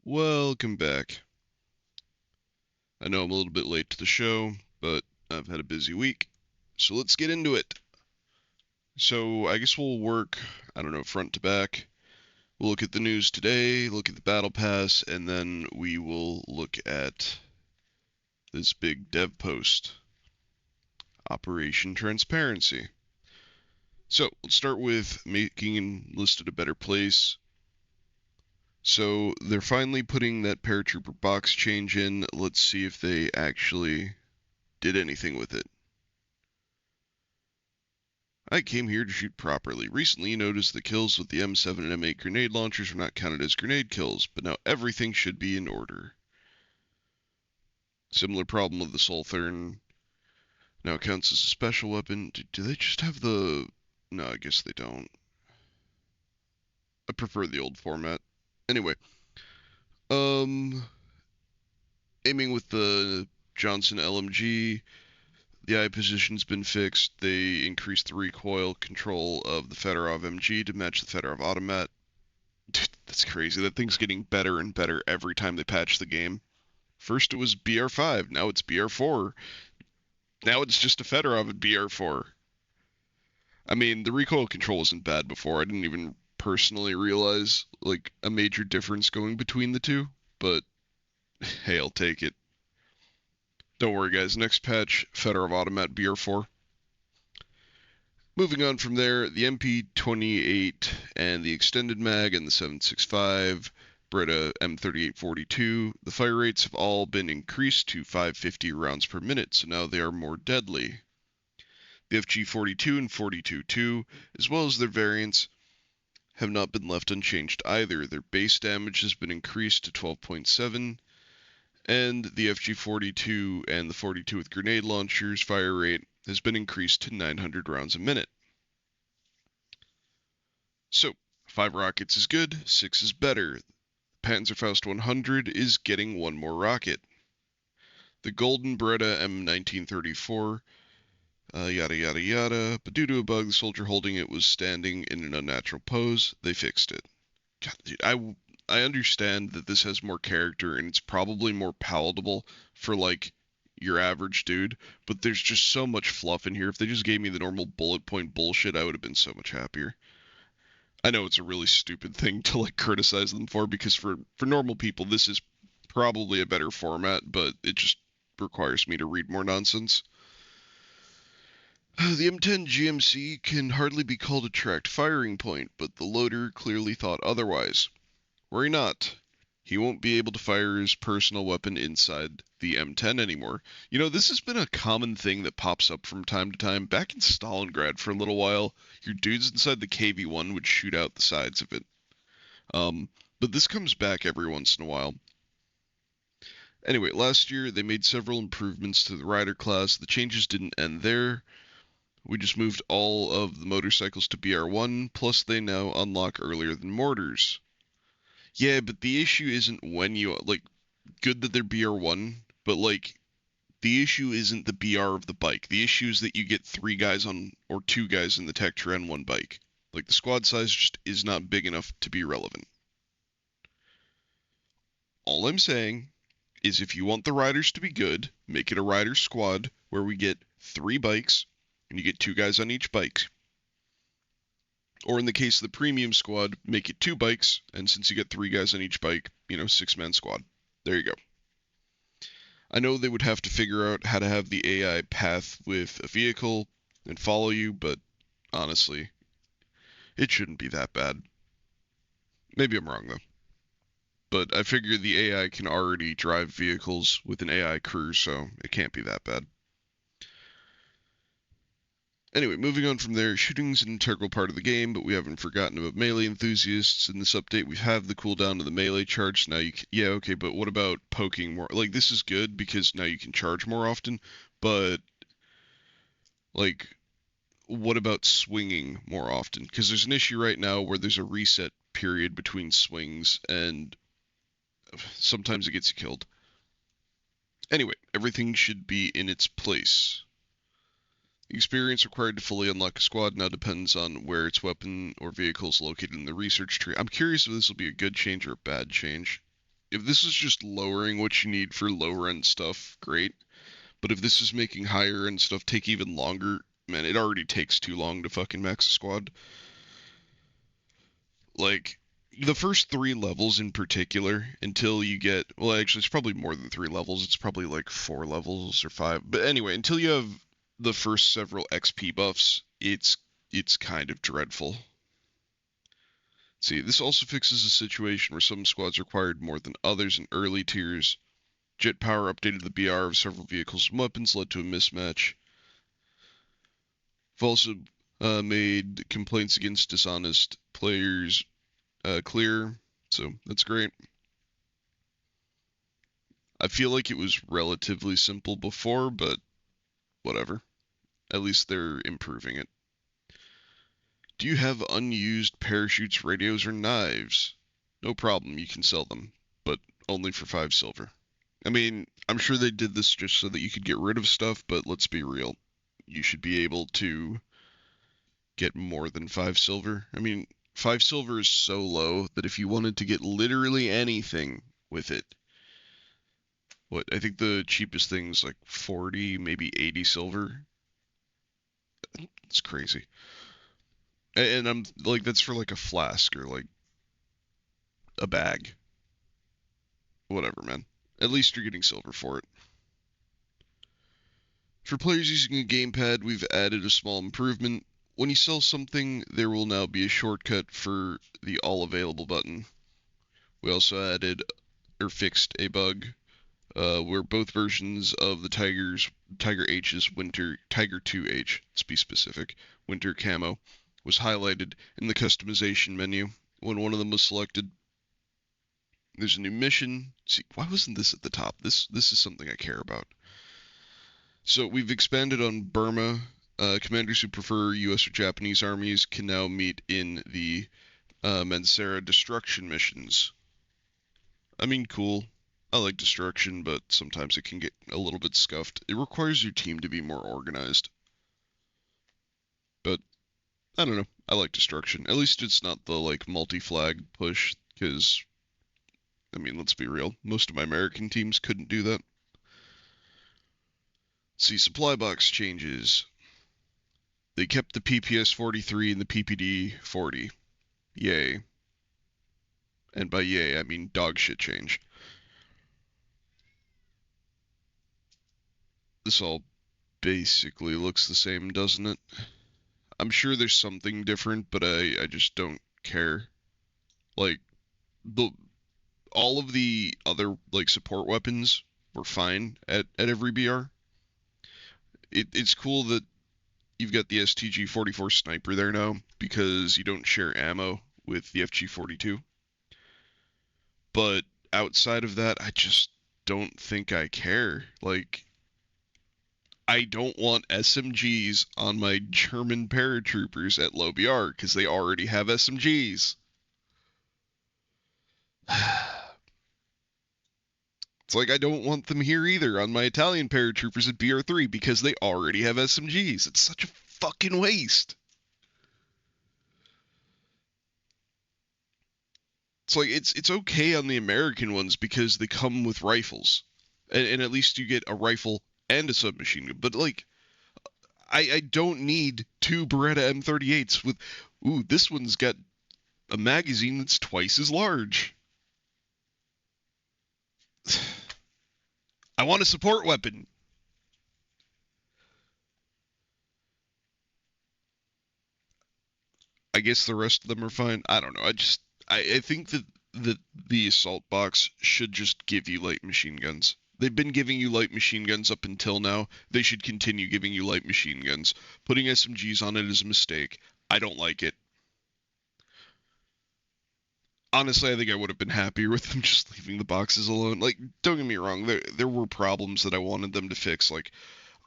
Welcome back. I know I'm a little bit late to the show, but I've had a busy week. So let's get into it. So I guess we'll work, I don't know, front to back. We'll look at the news today, look at the battle pass, and then we will look at this big dev post, Operation Transparency. So let's start with making Enlisted a better place. So they're finally putting that paratrooper box change in. Let's see if they actually did anything with it. I came here to shoot properly. Recently, you noticed the kills with the M7 and M8 grenade launchers were not counted as grenade kills, but now everything should be in order. Similar problem with the Sulthurn. Now counts as a special weapon. Do they just have the... No, I guess they don't. I prefer the old format. Anyway, um, aiming with the Johnson LMG, the eye position's been fixed. They increased the recoil control of the Fedorov MG to match the Fedorov automat. Dude, that's crazy. That thing's getting better and better every time they patch the game. First it was BR5, now it's BR4. Now it's just a Fedorov at BR4. I mean, the recoil control wasn't bad before. I didn't even personally realize like a major difference going between the two, but hey, I'll take it. Don't worry, guys. Next patch, Fedorov automat BR4. Moving on from there, the MP28 and the extended mag and the 7.65 Breda M3842, the fire rates have all been increased to 550 rounds per minute, so now they are more deadly. The FG42 and 42-2, as well as their variants, have not been left unchanged either. Their base damage has been increased to 12.7, and the FG42 and the 42 with grenade launchers fire rate has been increased to 900 rounds a minute. So, 5 rockets is good, 6 is better. Panzerfaust 100 is getting 1 more rocket. The Golden Beretta M1934, yada yada yada, but due to a bug, the soldier holding it was standing in an unnatural pose. They fixed it. God, dude, I understand that this has more character and it's probably more palatable for like your average dude, but there's just so much fluff in here. If they just gave me the normal bullet point bullshit, I would have been so much happier. I know it's a really stupid thing to like criticize them for because for normal people this is probably a better format, but it just requires me to read more nonsense. The M10 GMC can hardly be called a tracked firing point, but the loader clearly thought otherwise. Worry not. He won't be able to fire his personal weapon inside the M10 anymore. You know, this has been a common thing that pops up from time to time. Back in Stalingrad for a little while, your dudes inside the KV-1 would shoot out the sides of it. But this comes back every once in a while. Anyway, last year they made several improvements to the rider class. The changes didn't end there. We just moved all of the motorcycles to BR1, plus they now unlock earlier than mortars. Yeah, but the issue isn't when you, like, good that they're BR1, but, like, the issue isn't the BR of the bike. The issue is that you get 3 guys on, or 2 guys in the Tectra on one bike. Like, the squad size just is not big enough to be relevant. All I'm saying is if you want the riders to be good, make it a rider squad where we get 3 bikes, and you get 2 guys on each bike. Or in the case of the premium squad, make it 2 bikes, and since you get 3 guys on each bike, 6-man squad. There you go. I know they would have to figure out how to have the AI path with a vehicle and follow you, but honestly, it shouldn't be that bad. Maybe I'm wrong, though. But I figure the AI can already drive vehicles with an AI crew, so it can't be that bad. Anyway, moving on from there, shooting's an integral part of the game, but we haven't forgotten about melee enthusiasts. In this update, we have the cooldown of the melee charge. Now yeah, okay, but what about poking more? Like, this is good because now you can charge more often, but, like, what about swinging more often? Because there's an issue right now where there's a reset period between swings, and sometimes it gets you killed. Anyway, everything should be in its place. The experience required to fully unlock a squad now depends on where its weapon or vehicle is located in the research tree. I'm curious if this will be a good change or a bad change. If this is just lowering what you need for lower end stuff, great. But if this is making higher end stuff take even longer, man, it already takes too long to fucking max a squad. Like, the first 3 levels in particular, until you get, well, actually, it's probably more than 3 levels. It's probably like 4 levels or 5. But anyway, until you have the first several XP buffs, it's kind of dreadful. See, this also fixes a situation where some squads required more than others in early tiers. Jet power updated the BR of several vehicles and weapons, led to a mismatch. We've also made complaints against dishonest players clear, so that's great. I feel like it was relatively simple before, but whatever. At least they're improving it. Do you have unused parachutes, radios, or knives? No problem, you can sell them, but only for 5 silver. I mean, I'm sure they did this just so that you could get rid of stuff, but let's be real. You should be able to get more than 5 silver. I mean, 5 silver is so low that if you wanted to get literally anything with it, I think the cheapest thing's like 40, maybe 80 silver. It's crazy. And I'm like, that's for like a flask or like a bag. Whatever, man. At least you're getting silver for it. For players using a gamepad, we've added a small improvement. When you sell something, there will now be a shortcut for the all available button. We also added or fixed a bug where both versions of the Tiger H's Tiger 2H, let's be specific, winter camo, was highlighted in the customization menu. When one of them was selected, there's a new mission. See, why wasn't this at the top? This is something I care about. So we've expanded on Burma. Commanders who prefer U.S. or Japanese armies can now meet in the Mansera destruction missions. I mean, cool. I like destruction, but sometimes it can get a little bit scuffed. It requires your team to be more organized. But I don't know. I like destruction. At least it's not the like multi-flag push, because I mean, let's be real. Most of my American teams couldn't do that. See, supply box changes. They kept the PPS 43 and the PPD 40. Yay. And by yay, I mean dog shit change. This all basically looks the same, doesn't it? I'm sure there's something different, but I just don't care. Like, the all of the other like support weapons were fine at every BR. It's cool that you've got the STG-44 sniper there now because you don't share ammo with the FG-42. But outside of that, I just don't think I care. Like, I don't want SMGs on my German paratroopers at low BR because they already have SMGs. It's like I don't want them here either on my Italian paratroopers at BR3 because they already have SMGs. It's such a fucking waste. It's like it's okay on the American ones because they come with rifles, and at least you get a rifle and a submachine gun. But like, I don't need 2 Beretta M38s with, ooh, this one's got a magazine that's twice as large. I want a support weapon. I guess the rest of them are fine. I don't know. I think that the assault box should just give you light machine guns. They've been giving you light machine guns up until now. They should continue giving you light machine guns. Putting SMGs on it is a mistake. I don't like it. Honestly, I think I would have been happier with them just leaving the boxes alone. Like, don't get me wrong, there were problems that I wanted them to fix. Like,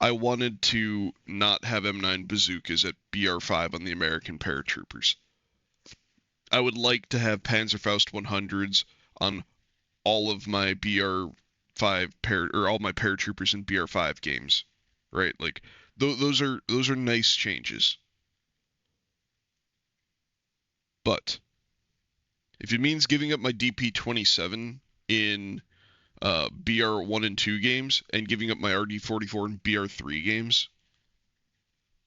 I wanted to not have M9 bazookas at BR5 on the American paratroopers. I would like to have Panzerfaust 100s on all of my BR5 or all my paratroopers in BR5 games, right? Like those are nice changes. But if it means giving up my DP27 in BR1 and 2 games and giving up my RD44 in BR3 games,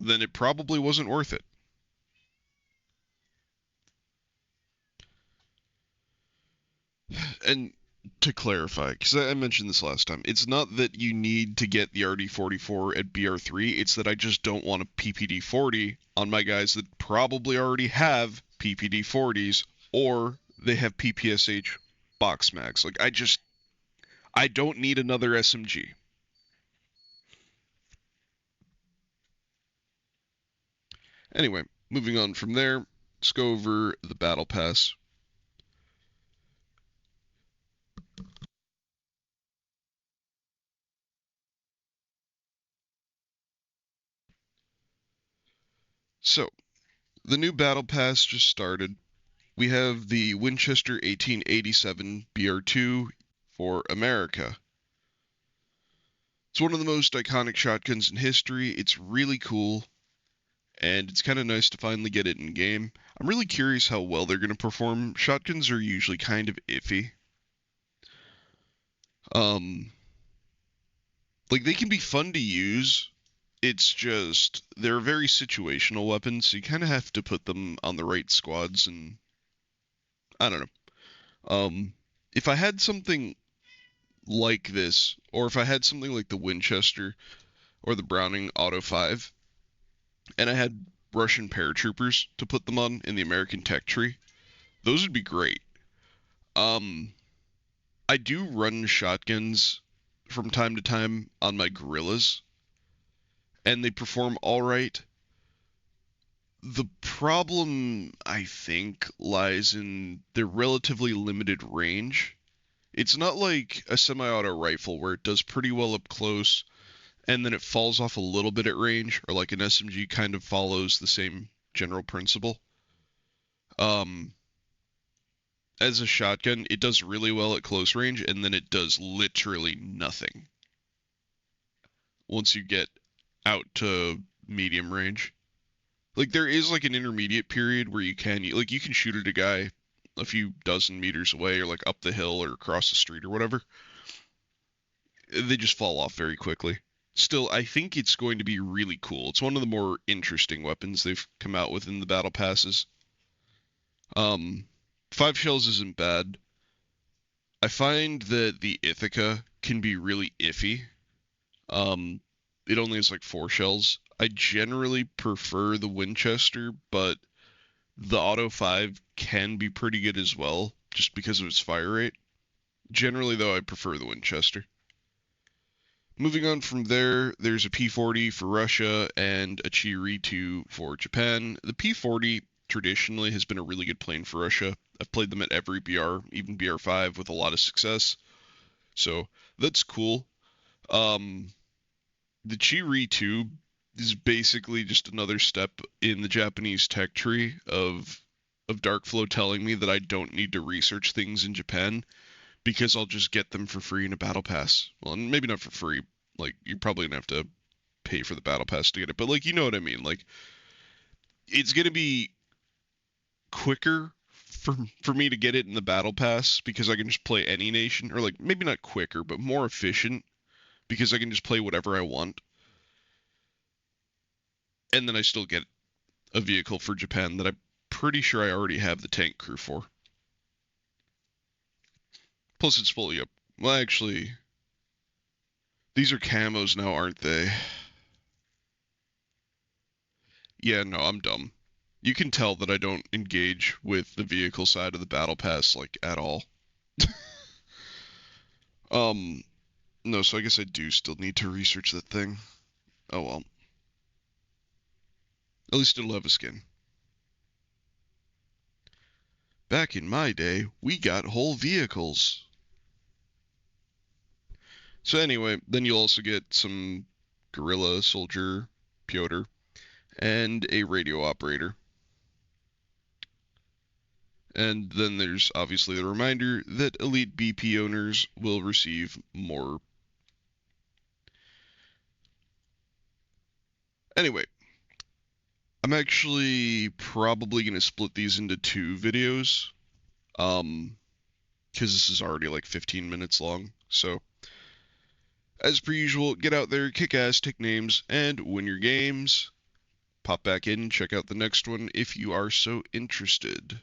then it probably wasn't worth it. And to clarify, because I mentioned this last time, it's not that you need to get the RD44 at BR3, it's that I just don't want a PPD40 on my guys that probably already have PPD40s or they have PPSH box mags. Like, I don't need another SMG. Anyway, moving on from there, let's go over the Battle Pass. So, the new Battle Pass just started. We have the Winchester 1887 BR2 for America. It's one of the most iconic shotguns in history. It's really cool, and it's kind of nice to finally get it in game. I'm really curious how well they're going to perform. Shotguns are usually kind of iffy. Um, like they can be fun to use. It's just they're very situational weapons, so you kind of have to put them on the right squads, and I don't know. If I had something like this, or if I had something like the Winchester or the Browning Auto 5, and I had Russian paratroopers to put them on in the American tech tree, those would be great. Um, I do run shotguns from time to time on my guerrillas, and they perform all right. The problem, I think, lies in their relatively limited range. It's not like a semi-auto rifle where it does pretty well up close and then it falls off a little bit at range, or like an SMG kind of follows the same general principle. Um, as a shotgun, it does really well at close range, and then it does literally nothing once you get out to medium range. Like there is like an intermediate period where you can shoot at a guy a few dozen meters away, or like up the hill or across the street or whatever. They just fall off very quickly. Still, I think it's going to be really cool. It's one of the more interesting weapons they've come out with in the battle passes. Um, 5 shells isn't bad. I find that the Ithaca can be really iffy. Um, it only has like 4 shells. I generally prefer the Winchester, but the Auto 5 can be pretty good as well, just because of its fire rate. Generally, though, I prefer the Winchester. Moving on from there, there's a P40 for Russia and a Chi-2 for Japan. The P40 traditionally has been a really good plane for Russia. I've played them at every BR, even BR5, with a lot of success. So that's cool. The Chi-2 is basically just another step in the Japanese tech tree of Darkflow telling me that I don't need to research things in Japan because I'll just get them for free in a battle pass. Well, maybe not for free. Like you're probably gonna have to pay for the battle pass to get it, but like you know what I mean. Like it's gonna be quicker for me to get it in the battle pass because I can just play any nation, or like maybe not quicker, but more efficient because I can just play whatever I want, and then I still get a vehicle for Japan that I'm pretty sure I already have the tank crew for. Plus it's fully up. Well, actually, these are camos now, aren't they? Yeah, no, I'm dumb. You can tell that I don't engage with the vehicle side of the battle pass like at all. Um, no, so I guess I do still need to research that thing. Oh well. At least it'll have a skin. Back in my day, we got whole vehicles. So anyway, then you'll also get some guerrilla soldier, Piotr, and a radio operator. And then there's obviously the reminder that elite BP owners will receive more. Anyway, I'm actually probably going to split these into 2 videos. Um, because this is already like 15 minutes long. So, as per usual, get out there, kick ass, take names, and win your games. Pop back in, check out the next one if you are so interested.